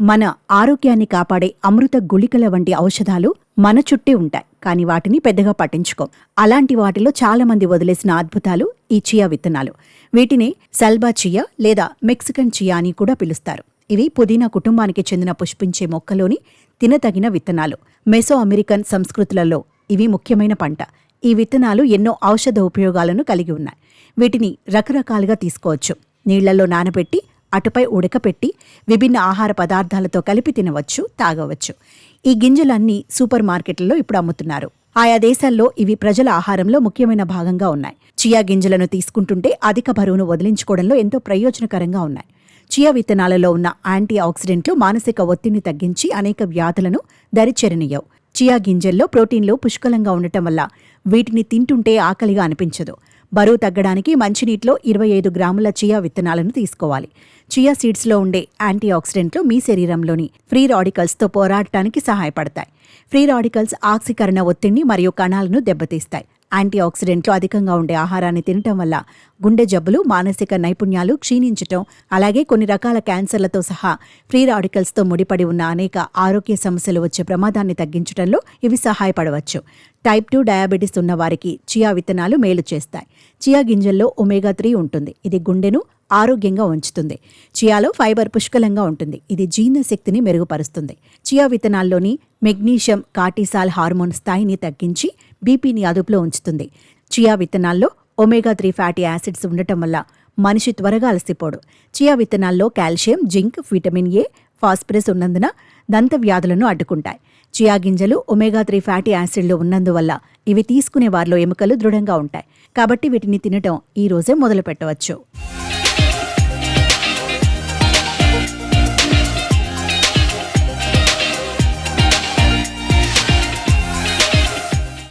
మన ఆరోగ్యాన్ని కాపాడే అమృత గుళికల వంటి ఔషధాలు మన చుట్టే ఉంటాయి, కానీ వాటిని పెద్దగా పట్టించుకోం. అలాంటి వాటిలో చాలామంది వదిలేసిన అద్భుతాలు ఈ చియా విత్తనాలు. వీటిని సల్బా చియా లేదా మెక్సికన్ చియా అని కూడా పిలుస్తారు. ఇవి పుదీనా కుటుంబానికి చెందిన పుష్పించే మొక్కలోని తినతగిన విత్తనాలు. మెసో అమెరికన్ సంస్కృతులలో ఇవి ముఖ్యమైన పంట. ఈ విత్తనాలు ఎన్నో ఔషధ ఉపయోగాలను కలిగి ఉన్నాయి. వీటిని రకరకాలుగా తీసుకోవచ్చు. నీళ్లలో నానబెట్టి అటుపై ఉడకపెట్టి విభిన్న ఆహార పదార్థాలతో కలిపి తినవచ్చు, తాగవచ్చు. ఈ గింజలన్నీ సూపర్ మార్కెట్లలో ఇప్పుడు అమ్ముతున్నారు. ఆయా దేశాల్లో ఇవి ప్రజల ఆహారంలో ముఖ్యమైన భాగంగా ఉన్నాయి. చియా గింజలను తీసుకుంటుంటే అధిక బరువును వదిలించుకోవడంలో ఎంతో ప్రయోజనకరంగా ఉన్నాయి. చియా విత్తనాలలో ఉన్న యాంటీ ఆక్సిడెంట్లు మానసిక ఒత్తిడిని తగ్గించి అనేక వ్యాధులను దరిచేరనియ్యవు. చియా గింజల్లో ప్రోటీన్లు పుష్కలంగా ఉండటం వల్ల వీటిని తింటుంటే ఆకలిగా అనిపించదు. బరువు తగ్గడానికి మంచినీటిలో 25 గ్రాముల చియా విత్తనాలను తీసుకోవాలి. చియా సీడ్స్లో ఉండే యాంటీ ఆక్సిడెంట్లు మీ శరీరంలోని ఫ్రీ రాడికల్స్తో పోరాడటానికి సహాయపడతాయి. ఫ్రీ రాడికల్స్ ఆక్సీకరణ ఒత్తిడిని మరియు కణాలను దెబ్బతీస్తాయి. యాంటీ ఆక్సిడెంట్లు అధికంగా ఉండే ఆహారాన్ని తినటం వల్ల గుండె జబ్బులు, మానసిక నైపుణ్యాలు క్షీణించటం, అలాగే కొన్ని రకాల క్యాన్సర్లతో సహా ఫ్రీ రాడికల్స్తో ముడిపడి ఉన్న అనేక ఆరోగ్య సమస్యలు వచ్చే ప్రమాదాన్ని తగ్గించడంలో ఇవి సహాయపడవచ్చు. టైప్ 2 డయాబెటీస్ ఉన్న వారికి చియా విత్తనాలు మేలు చేస్తాయి. చియా గింజల్లో ఒమేగా 3 ఉంటుంది. ఇది గుండెను ఆరోగ్యంగా ఉంచుతుంది. చియాలో ఫైబర్ పుష్కలంగా ఉంటుంది. ఇది జీర్ణశక్తిని మెరుగుపరుస్తుంది. చియా విత్తనాల్లోని మెగ్నీషియం కార్టిసాల్ హార్మోన్ స్థాయిని తగ్గించి బీపీని అదుపులో ఉంచుతుంది. చియా విత్తనాల్లో ఒమేగా 3 ఫ్యాటీ యాసిడ్స్ ఉండటం వల్ల మనిషి త్వరగా అలసిపోడు. చియా విత్తనాల్లో calcium, zinc, vitamin A, phosphorus ఉన్నందున దంత వ్యాధులను అడ్డుకుంటాయి. చియా గింజలు ఒమేగా 3 ఫ్యాటీ యాసిడ్లు ఉన్నందువల్ల ఇవి తీసుకునే వారిలో ఎముకలు దృఢంగా ఉంటాయి. కాబట్టి వీటిని తినటం ఈ రోజే మొదలు పెట్టవచ్చు.